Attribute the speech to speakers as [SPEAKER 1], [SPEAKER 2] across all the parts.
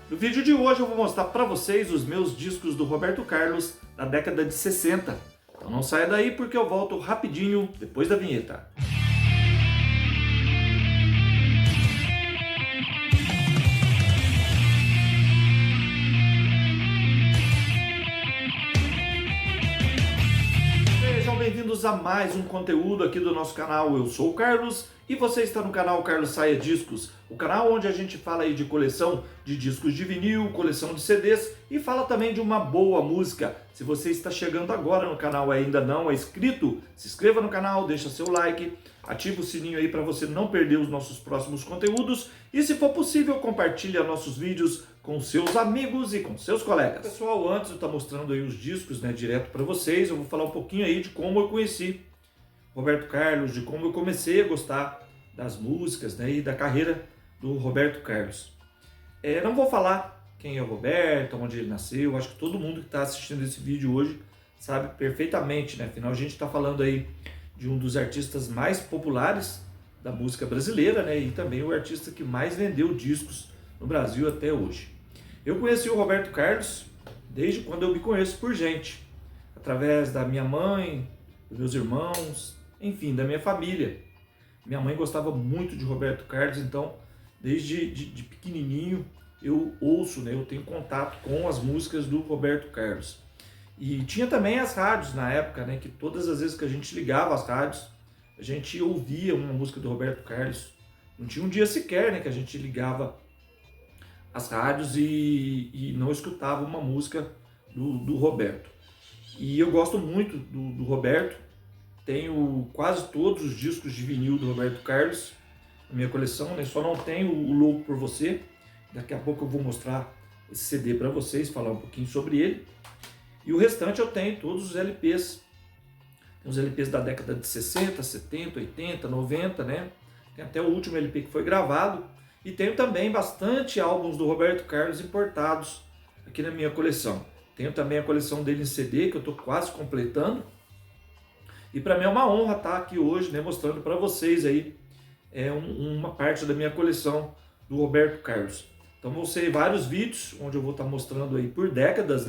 [SPEAKER 1] No vídeo de hoje eu vou mostrar para vocês os meus discos do Roberto Carlos da década de 60. Então não saia daí porque eu volto rapidinho depois da vinheta. Sejam bem-vindos a mais um conteúdo aqui do nosso canal. Eu sou o Carlos e você está no canal Carlos Saia Discos, o canal onde a gente fala aí de coleção de discos de vinil, coleção de CDs e fala também de uma boa música. Se você está chegando agora no canal e ainda não é inscrito, se inscreva no canal, deixa seu like, ativa o sininho aí para você não perder os nossos próximos conteúdos e, se for possível, compartilhe nossos vídeos com seus amigos e com seus colegas. Pessoal, antes de estar mostrando aí os discos, direto para vocês, eu vou falar um pouquinho aí de como eu conheci Roberto Carlos, de como eu comecei a gostar das músicas, e da carreira do Roberto Carlos. Não vou falar quem é o Roberto, onde ele nasceu, acho que todo mundo que está assistindo esse vídeo hoje sabe perfeitamente, Afinal, a gente está falando aí de um dos artistas mais populares da música brasileira, e também o artista que mais vendeu discos no Brasil até hoje. Eu conheci o Roberto Carlos desde quando eu me conheço por gente, através da minha mãe, dos meus irmãos, enfim, da minha família. Minha mãe gostava muito de Roberto Carlos, então desde de pequenininho eu ouço, eu tenho contato com as músicas do Roberto Carlos. E tinha também as rádios na época, que todas as vezes que a gente ligava as rádios, a gente ouvia uma música do Roberto Carlos. Não tinha um dia sequer, que a gente ligava as rádios e não escutava uma música do Roberto. E eu gosto muito do Roberto, tenho quase todos os discos de vinil do Roberto Carlos na minha coleção, Só não tenho o Louco por Você. Daqui a pouco eu vou mostrar esse CD para vocês, falar um pouquinho sobre ele. E o restante eu tenho todos os LPs. Tem os LPs da década de 60, 70, 80, 90, Tem até o último LP que foi gravado. E tenho também bastante álbuns do Roberto Carlos importados aqui na minha coleção. Tenho também a coleção dele em CD, que eu estou quase completando. E para mim é uma honra estar aqui hoje, mostrando para vocês aí uma parte da minha coleção do Roberto Carlos. Então vão ser vários vídeos, onde eu vou estar mostrando aí por décadas,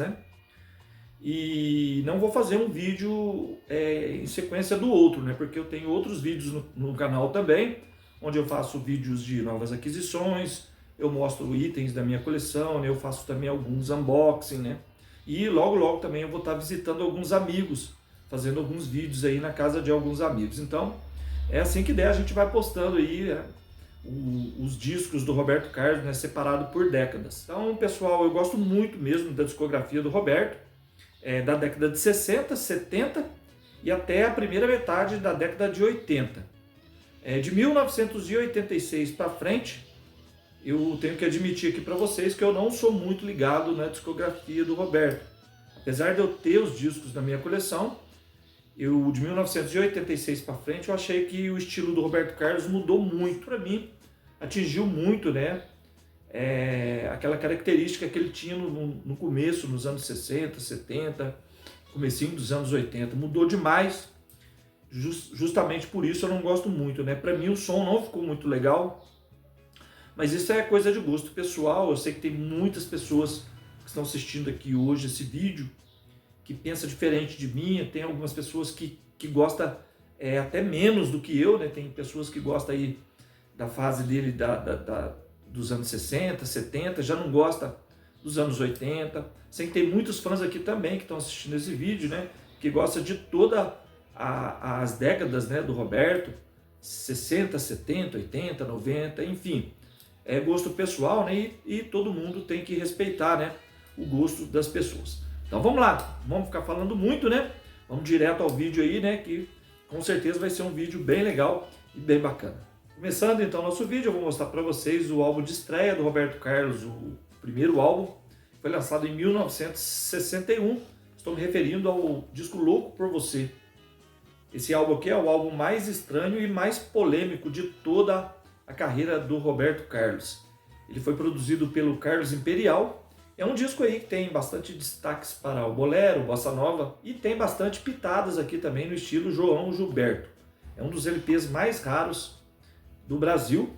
[SPEAKER 1] E não vou fazer um vídeo em sequência do outro, porque eu tenho outros vídeos no canal também, onde eu faço vídeos de novas aquisições, eu mostro itens da minha coleção, eu faço também alguns unboxing, E logo também eu vou estar visitando alguns amigos, fazendo alguns vídeos aí na casa de alguns amigos. Então, é assim que der, a gente vai postando aí os discos do Roberto Carlos, separado por décadas. Então, pessoal, eu gosto muito mesmo da discografia do Roberto, da década de 60, 70 e até a primeira metade da década de 80. De 1986 para frente, eu tenho que admitir aqui para vocês que eu não sou muito ligado na discografia do Roberto. Apesar de eu ter os discos na minha coleção, de 1986 para frente, eu achei que o estilo do Roberto Carlos mudou muito para mim, atingiu muito, aquela característica que ele tinha no começo, nos anos 60, 70, comecinho dos anos 80, mudou demais, justamente por isso eu não gosto muito, Para mim o som não ficou muito legal, mas isso é coisa de gosto pessoal. Eu sei que tem muitas pessoas que estão assistindo aqui hoje esse vídeo, que pensa diferente de mim. Tem algumas pessoas que gostam até menos do que eu, Tem pessoas que gostam aí da fase dele dos anos 60, 70, já não gosta dos anos 80. Sei que tem muitos fãs aqui também que estão assistindo esse vídeo, Que gostam de todas as décadas, do Roberto, 60, 70, 80, 90, enfim. É gosto pessoal, e todo mundo tem que respeitar, o gosto das pessoas. Então vamos lá, vamos ficar falando muito, Vamos direto ao vídeo aí, que com certeza vai ser um vídeo bem legal e bem bacana. Começando então nosso vídeo, eu vou mostrar para vocês o álbum de estreia do Roberto Carlos, o primeiro álbum, foi lançado em 1961, estou me referindo ao disco Louco por Você. Esse álbum aqui é o álbum mais estranho e mais polêmico de toda a carreira do Roberto Carlos. Ele foi produzido pelo Carlos Imperial. É um disco aí que tem bastante destaques para o bolero, bossa nova, e tem bastante pitadas aqui também no estilo João Gilberto. É um dos LPs mais raros do Brasil.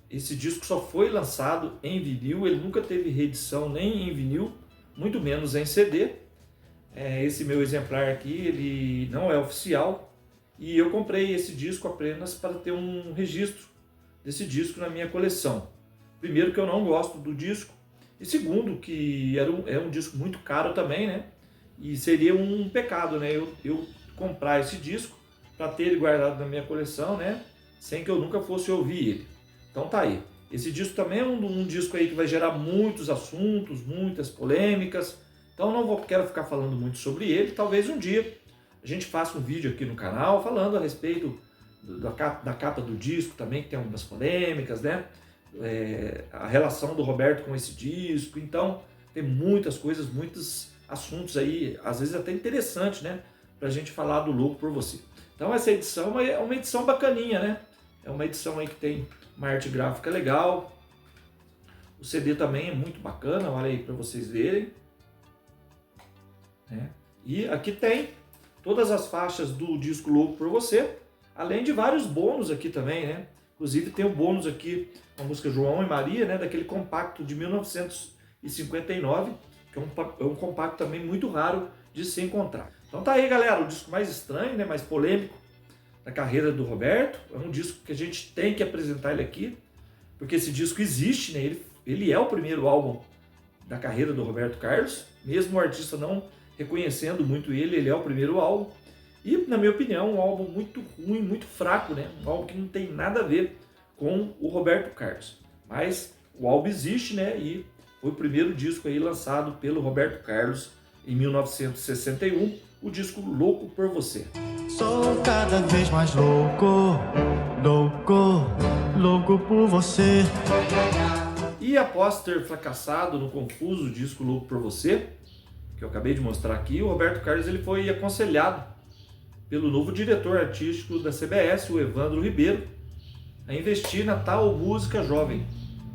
[SPEAKER 1] esse disco só foi lançado em vinil, ele nunca teve reedição nem em vinil, muito menos em CD. Esse meu exemplar aqui, ele não é oficial, e eu comprei esse disco apenas para ter um registro desse disco na minha coleção. Primeiro, que eu não gosto do disco, e segundo, que é um disco muito caro também, né? E seria um pecado, né? Eu comprar esse disco para ter ele guardado na minha coleção, né? Sem que eu nunca fosse ouvir ele. Então tá aí. Esse disco também é um disco aí que vai gerar muitos assuntos, muitas polêmicas. Então não quero ficar falando muito sobre ele. Talvez um dia a gente faça um vídeo aqui no canal falando a respeito da capa do disco também, que tem algumas polêmicas, né? A relação do Roberto com esse disco. Então tem muitas coisas, muitos assuntos aí, às vezes até interessante, né? Pra gente falar do Louco por Você. Então essa edição é uma edição bacaninha, né? É uma edição aí que tem uma arte gráfica legal. O CD também é muito bacana, olha aí para vocês verem. E aqui tem todas as faixas do disco Louco por Você, além de vários bônus aqui também, né? Inclusive tem o bônus aqui, a música João e Maria, né? Daquele compacto de 1959, que é um compacto também muito raro de se encontrar. Então tá aí, galera, o disco mais estranho, né? Mais polêmico da carreira do Roberto. É um disco que a gente tem que apresentar ele aqui, porque esse disco existe, né? Ele é o primeiro álbum da carreira do Roberto Carlos, mesmo o artista não reconhecendo muito ele é o primeiro álbum. E, na minha opinião, um álbum muito ruim, muito fraco, né? Um álbum que não tem nada a ver com o Roberto Carlos. Mas o álbum existe, né? E foi o primeiro disco aí lançado pelo Roberto Carlos em 1961, o disco Louco por Você.
[SPEAKER 2] Sou cada vez mais louco, louco, louco por você.
[SPEAKER 1] E após ter fracassado no confuso disco Louco por Você, que eu acabei de mostrar aqui, o Roberto Carlos ele foi aconselhado pelo novo diretor artístico da CBS, o Evandro Ribeiro, a investir na tal música jovem.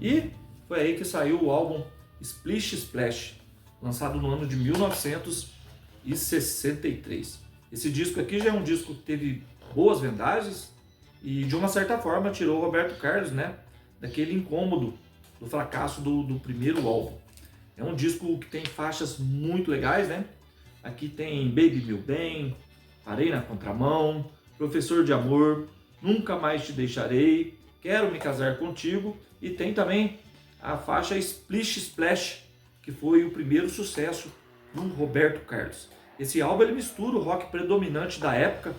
[SPEAKER 1] E foi aí que saiu o álbum Splish Splash, lançado no ano de 1963. Esse disco aqui já é um disco que teve boas vendagens e, de uma certa forma, tirou o Roberto Carlos, né, daquele incômodo do fracasso do primeiro álbum. É um disco que tem faixas muito legais, né? Aqui tem Baby Meu Bem, Parei na Contramão, Professor de Amor, Nunca Mais Te Deixarei, Quero Me Casar Contigo, e tem também a faixa Splish Splash, que foi o primeiro sucesso do Roberto Carlos. Esse álbum ele mistura o rock predominante da época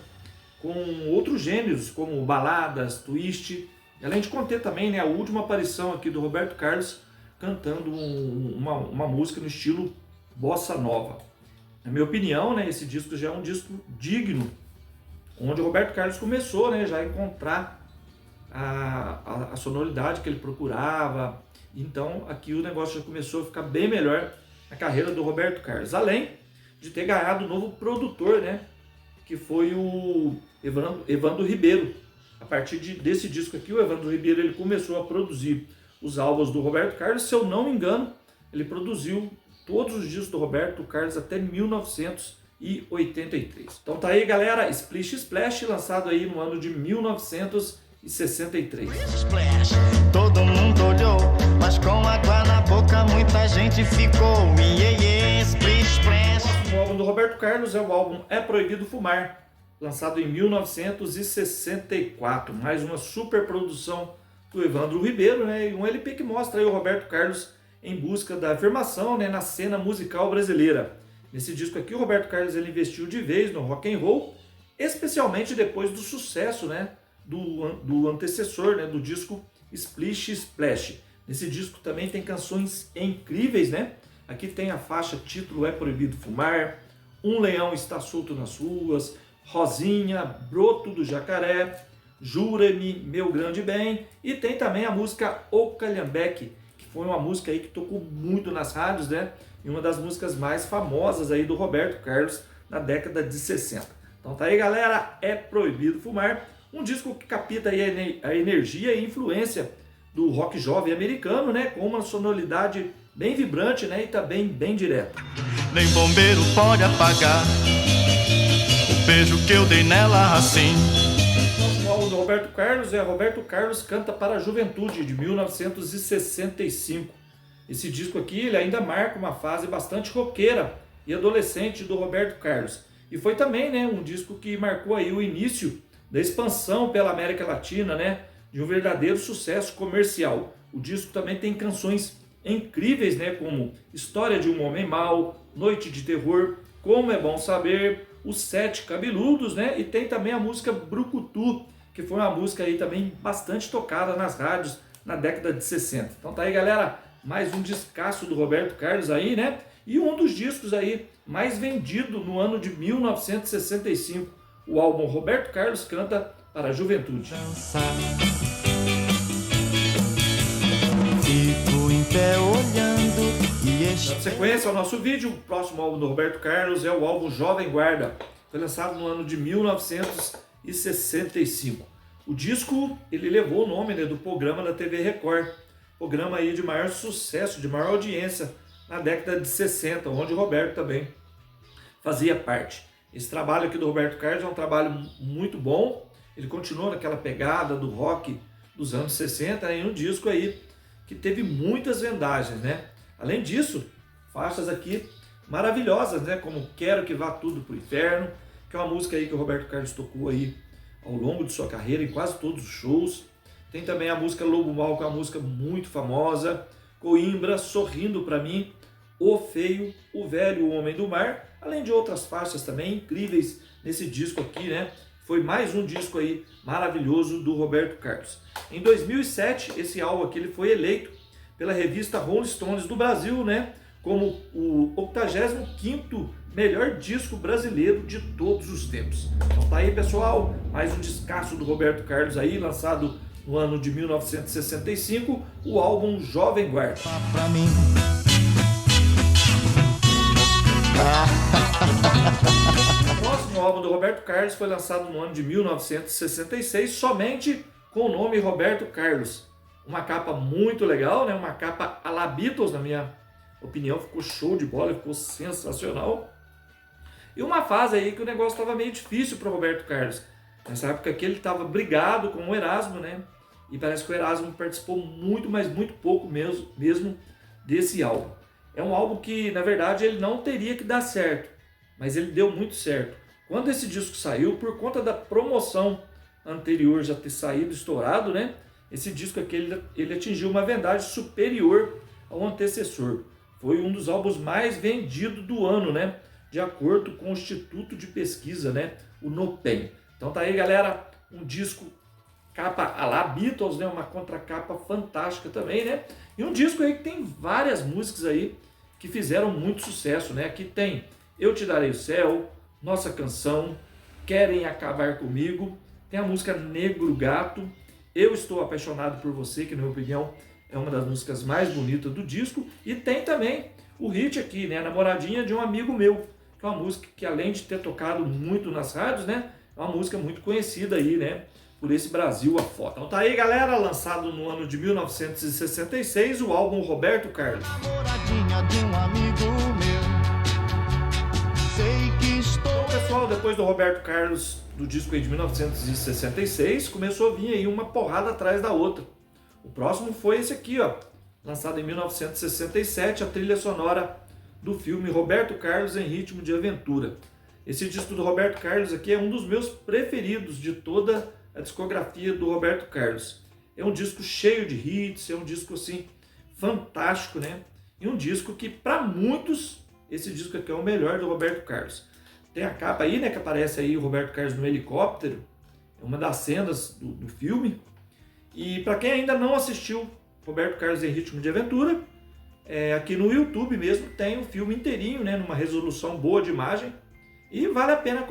[SPEAKER 1] com outros gêneros, como baladas, twist, além de conter também, né, a última aparição aqui do Roberto Carlos cantando uma música no estilo bossa nova. Na minha opinião, né, esse disco já é um disco digno, onde o Roberto Carlos começou, né, já a encontrar a sonoridade que ele procurava. Então aqui o negócio já começou a ficar bem melhor na carreira do Roberto Carlos, além de ter ganhado um novo produtor, né, que foi o Evandro Ribeiro. A partir desse disco aqui, o Evandro Ribeiro ele começou a produzir os álbuns do Roberto Carlos. Se eu não me engano, ele produziu todos os discos do Roberto Carlos até 1983. Então tá aí, galera, Splish Splash, lançado aí no ano de 1963.
[SPEAKER 2] Splash, todo mundo olhou, mas com água na boca muita gente ficou. Splish Splash.
[SPEAKER 1] O álbum do Roberto Carlos é o álbum É Proibido Fumar, lançado em 1964. Mais uma super produção do Evandro Ribeiro, né? E um LP que mostra aí o Roberto Carlos em busca da afirmação, né, na cena musical brasileira. Nesse disco aqui, o Roberto Carlos ele investiu de vez no rock and roll, especialmente depois do sucesso, né, do antecessor, né, do disco Splish Splash. Nesse disco também tem canções incríveis, né? Aqui tem a faixa título É Proibido Fumar, Um Leão Está Solto nas Ruas, Rosinha, Broto do Jacaré, Jura-me, Meu Grande Bem, e tem também a música O Calhambeque, que foi uma música aí que tocou muito nas rádios, né? E uma das músicas mais famosas aí do Roberto Carlos na década de 60. Então tá aí, galera, É Proibido Fumar, um disco que capta aí a energia e influência do rock jovem americano, né? Com uma sonoridade bem vibrante, né? E também bem direta.
[SPEAKER 2] Nem bombeiro pode apagar o beijo que eu dei nela assim.
[SPEAKER 1] O álbum do Roberto Carlos é Roberto Carlos Canta para a Juventude, de 1965. Esse disco aqui ele ainda marca uma fase bastante roqueira e adolescente do Roberto Carlos. E foi também, né, um disco que marcou aí o início da expansão pela América Latina, né, de um verdadeiro sucesso comercial. O disco também tem canções incríveis, né, como História de um Homem Mau, Noite de Terror, Como é Bom Saber, Os Sete Cabeludos, né, e tem também a música Brucutu, que foi uma música aí também bastante tocada nas rádios na década de 60. Então tá aí, galera, mais um descasso do Roberto Carlos aí, né, e um dos discos aí mais vendido no ano de 1965, o álbum Roberto Carlos Canta para a Juventude.
[SPEAKER 2] Fico em pé olhando e
[SPEAKER 1] Na sequência ao nosso vídeo, o próximo álbum do Roberto Carlos é o álbum Jovem Guarda. Foi lançado no ano de 1965. O disco ele levou o nome, né, do programa da TV Record, programa aí de maior sucesso, de maior audiência na década de 60, onde o Roberto também fazia parte. Esse trabalho aqui do Roberto Carlos é um trabalho muito bom. Ele continuou naquela pegada do rock dos anos 60, em um disco aí que teve muitas vendagens, né? Além disso, faixas aqui maravilhosas, né? Como Quero Que Vá Tudo Pro Inferno, que é uma música aí que o Roberto Carlos tocou aí ao longo de sua carreira em quase todos os shows. Tem também a música Lobo Mau, que é uma música muito famosa. Coimbra, Sorrindo Pra Mim, O Feio, O Velho, O Homem do Mar, além de outras faixas também incríveis nesse disco aqui, né? Foi mais um disco aí maravilhoso do Roberto Carlos. Em 2007, esse álbum aqui ele foi eleito pela revista Rolling Stones do Brasil, né, como o 85º melhor disco brasileiro de todos os tempos. Então tá aí, pessoal, mais um descasso do Roberto Carlos aí, lançado no ano de 1965, o álbum Jovem Guarda.
[SPEAKER 2] pra mim.
[SPEAKER 1] O próximo álbum do Roberto Carlos foi lançado no ano de 1966, somente com o nome Roberto Carlos. Uma capa muito legal, né? Uma capa à la Beatles, na minha opinião, ficou show de bola, ficou sensacional. E uma fase aí que o negócio estava meio difícil para o Roberto Carlos. Nessa época que ele estava brigado com o Erasmo, né? E parece que o Erasmo participou muito, mas muito pouco mesmo desse álbum. É um álbum que, na verdade, ele não teria que dar certo, mas ele deu muito certo. Quando esse disco saiu, por conta da promoção anterior já ter saído estourado, né? Esse disco aqui ele atingiu uma vendagem superior ao antecessor. Foi um dos álbuns mais vendidos do ano, né? De acordo com o Instituto de Pesquisa, né? O NOPEM. Então tá aí, galera, um disco capa à la Beatles, né? Uma contracapa fantástica também, né? E um disco aí que tem várias músicas aí que fizeram muito sucesso, né? Aqui tem Eu Te Darei o Céu, Nossa Canção, Querem Acabar Comigo, tem a música Negro Gato, Eu Estou Apaixonado por Você, que na minha opinião é uma das músicas mais bonitas do disco, e tem também o hit aqui, né? Namoradinha de um Amigo Meu, que é uma música que além de ter tocado muito nas rádios, né? É uma música muito conhecida aí, né? Por esse Brasil afora. Então tá aí, galera, lançado no ano de 1966, o álbum Roberto Carlos.
[SPEAKER 2] Namoradinha de um amigo meu. Sei que estou.
[SPEAKER 1] Então, pessoal, depois do Roberto Carlos, do disco aí de 1966, começou a vir aí uma porrada atrás da outra. O próximo foi esse aqui, ó, lançado em 1967, a trilha sonora do filme Roberto Carlos em Ritmo de Aventura. Esse disco do Roberto Carlos aqui é um dos meus preferidos de toda a discografia do Roberto Carlos. É um disco cheio de hits, é um disco assim fantástico, né? E um disco que para muitos esse disco aqui é o melhor do Roberto Carlos. Tem a capa aí, né, que aparece aí o Roberto Carlos no helicóptero, é uma das cenas do filme. E para quem ainda não assistiu Roberto Carlos em Ritmo de Aventura, aqui no YouTube mesmo tem o filme inteirinho, né, numa resolução boa de imagem, e vale a pena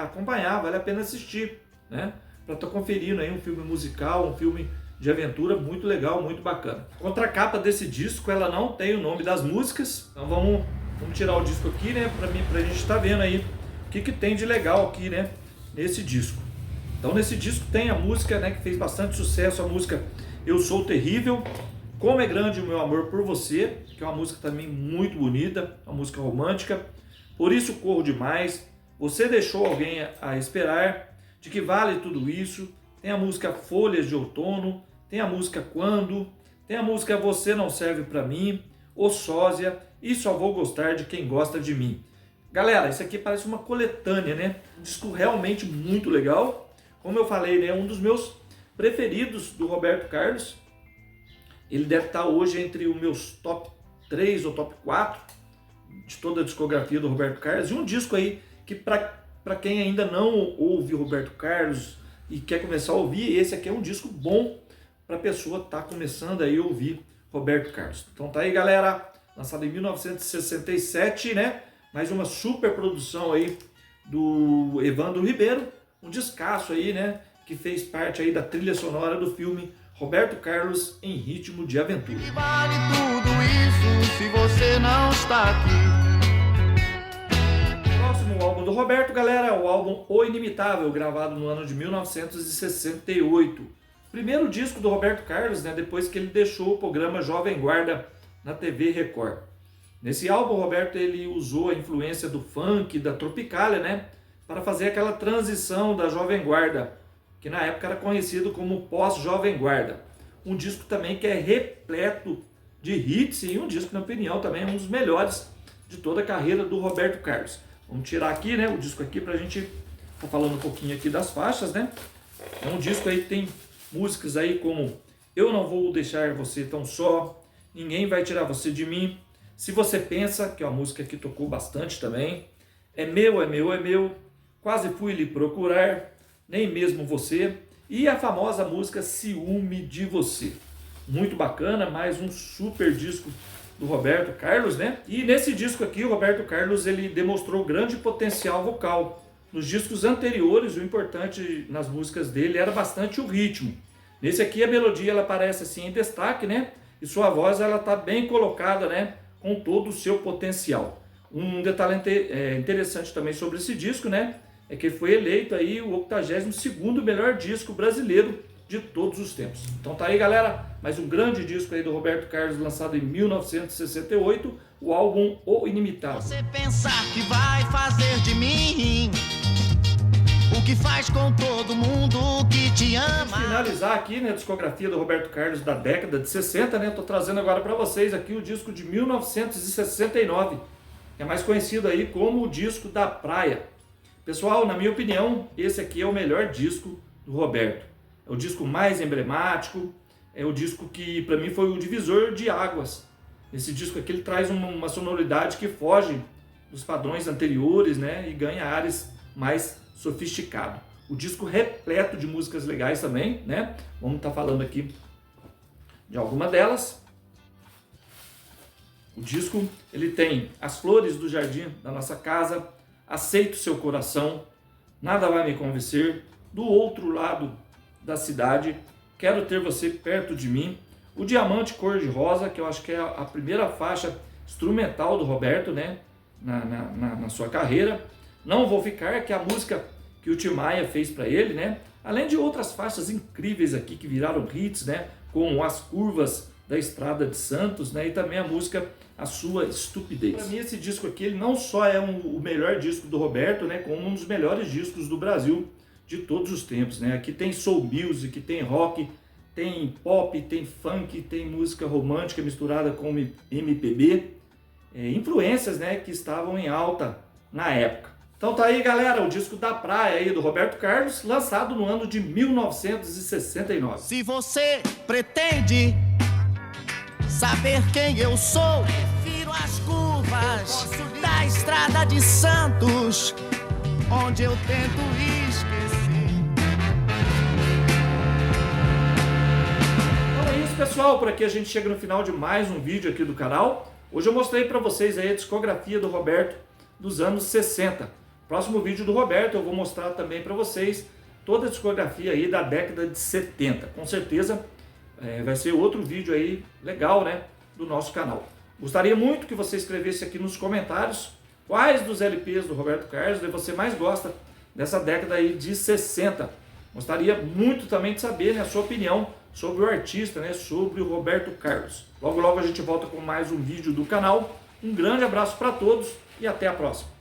[SPEAKER 1] acompanhar, vale a pena assistir, né? Para estar conferindo aí um filme musical, um filme de aventura muito legal, muito bacana. A contracapa desse disco, ela não tem o nome das músicas, então vamos tirar o disco aqui, né, pra gente estar vendo aí o que tem de legal aqui, né, nesse disco. Então nesse disco tem a música, né, que fez bastante sucesso, a música Eu Sou Terrível, Como é Grande o Meu Amor por Você, que é uma música também muito bonita, uma música romântica, Por Isso Corro Demais, Você Deixou Alguém a Esperar, De Que Vale Tudo Isso, tem a música Folhas de Outono, tem a música Quando, tem a música Você Não Serve Pra Mim, O Sósia e Só Vou Gostar de Quem Gosta de Mim. Galera, isso aqui parece uma coletânea, né? Um disco realmente muito legal. Como eu falei, né? Um dos meus preferidos do Roberto Carlos. Ele deve estar hoje entre os meus top 3 ou top 4 de toda a discografia do Roberto Carlos. E um disco aí que para quem ainda não ouve Roberto Carlos e quer começar a ouvir, esse aqui é um disco bom para a pessoa estar começando aí a ouvir Roberto Carlos. Então tá aí, galera, lançado em 1967, né? Mais uma super produção aí do Evandro Ribeiro, um descasso aí, né? Que fez parte aí da trilha sonora do filme Roberto Carlos em Ritmo de Aventura.
[SPEAKER 2] E vale tudo isso se você não está aqui.
[SPEAKER 1] Próximo álbum do Roberto, galera, é o álbum O Inimitável, gravado no ano de 1968. Primeiro disco do Roberto Carlos, né? Depois que ele deixou o programa Jovem Guarda na TV Record. Nesse álbum, o Roberto ele usou a influência do funk, da Tropicália, né, para fazer aquela transição da Jovem Guarda, que na época era conhecido como pós-Jovem Guarda. Um disco também que é repleto de hits e um disco, na minha opinião, também é um dos melhores de toda a carreira do Roberto Carlos. Vamos tirar aqui, né, o disco aqui para a gente estar falando um pouquinho aqui das faixas, né. É um disco aí que tem músicas aí como Eu Não Vou Deixar Você Tão Só, Ninguém Vai Tirar Você de Mim, Se Você Pensa, que é uma música que tocou bastante também, É Meu, É Meu, É Meu, Quase Fui Lhe Procurar, Nem Mesmo Você, e a famosa música Ciúme de Você. Muito bacana, mais um super disco do Roberto Carlos, né? E nesse disco aqui, o Roberto Carlos ele demonstrou grande potencial vocal. Nos discos anteriores, o importante nas músicas dele era bastante o ritmo. Nesse aqui, a melodia ela aparece assim em destaque, né? E sua voz ela tá bem colocada, né? Com todo o seu potencial. Um detalhe interessante também sobre esse disco, né? É que ele foi eleito aí o 82º melhor disco brasileiro de todos os tempos. Então tá aí, galera, mais um grande disco aí do Roberto Carlos, lançado em 1968, o álbum O Inimitável.
[SPEAKER 2] Você pensar que vai fazer de mim o que faz com todo mundo que te ama.
[SPEAKER 1] Para finalizar aqui, né, a discografia do Roberto Carlos da década de 60, né? Tô trazendo agora para vocês aqui o disco de 1969, que é mais conhecido aí como o disco da praia. Pessoal, na minha opinião, esse aqui é o melhor disco do Roberto. É o disco mais emblemático, é o disco que para mim foi o divisor de águas. Esse disco aqui ele traz uma sonoridade que foge dos padrões anteriores, né, e ganha áreas mais sofisticado. O disco repleto de músicas legais também, né? Vamos estar falando aqui de alguma delas. O disco ele tem As Flores do Jardim da Nossa Casa, Aceito Seu Coração, Nada Vai Me Convencer, Do Outro Lado da Cidade, Quero Ter Você Perto de Mim, o Diamante Cor-de-Rosa, que eu acho que é a primeira faixa instrumental do Roberto, né? Na sua carreira. Não Vou Ficar, que é a música que o Tim Maia fez para ele, né? Além de outras faixas incríveis aqui que viraram hits, né? Como As Curvas da Estrada de Santos, né? E também a música A Sua Estupidez. Para mim esse disco aqui ele não só é o melhor disco do Roberto, né? Como um dos melhores discos do Brasil de todos os tempos, né? Aqui tem soul music, tem rock, tem pop, tem funk, tem música romântica misturada com MPB, influências, né? Que estavam em alta na época. Então tá aí, galera, o disco da praia aí do Roberto Carlos, lançado no ano de 1969.
[SPEAKER 2] Se você pretende saber quem eu sou, refiro às curvas da Estrada de Santos, onde eu tento esquecer.
[SPEAKER 1] Então é isso, pessoal, por aqui a gente chega no final de mais um vídeo aqui do canal. Hoje eu mostrei para vocês aí a discografia do Roberto dos anos 60. Próximo vídeo do Roberto eu vou mostrar também para vocês toda a discografia aí da década de 70. Com certeza vai ser outro vídeo aí legal, né, do nosso canal. Gostaria muito que você escrevesse aqui nos comentários quais dos LPs do Roberto Carlos você mais gosta dessa década aí de 60. Gostaria muito também de saber, né, a sua opinião sobre o artista, né, sobre o Roberto Carlos. Logo logo a gente volta com mais um vídeo do canal. Um grande abraço para todos e até a próxima.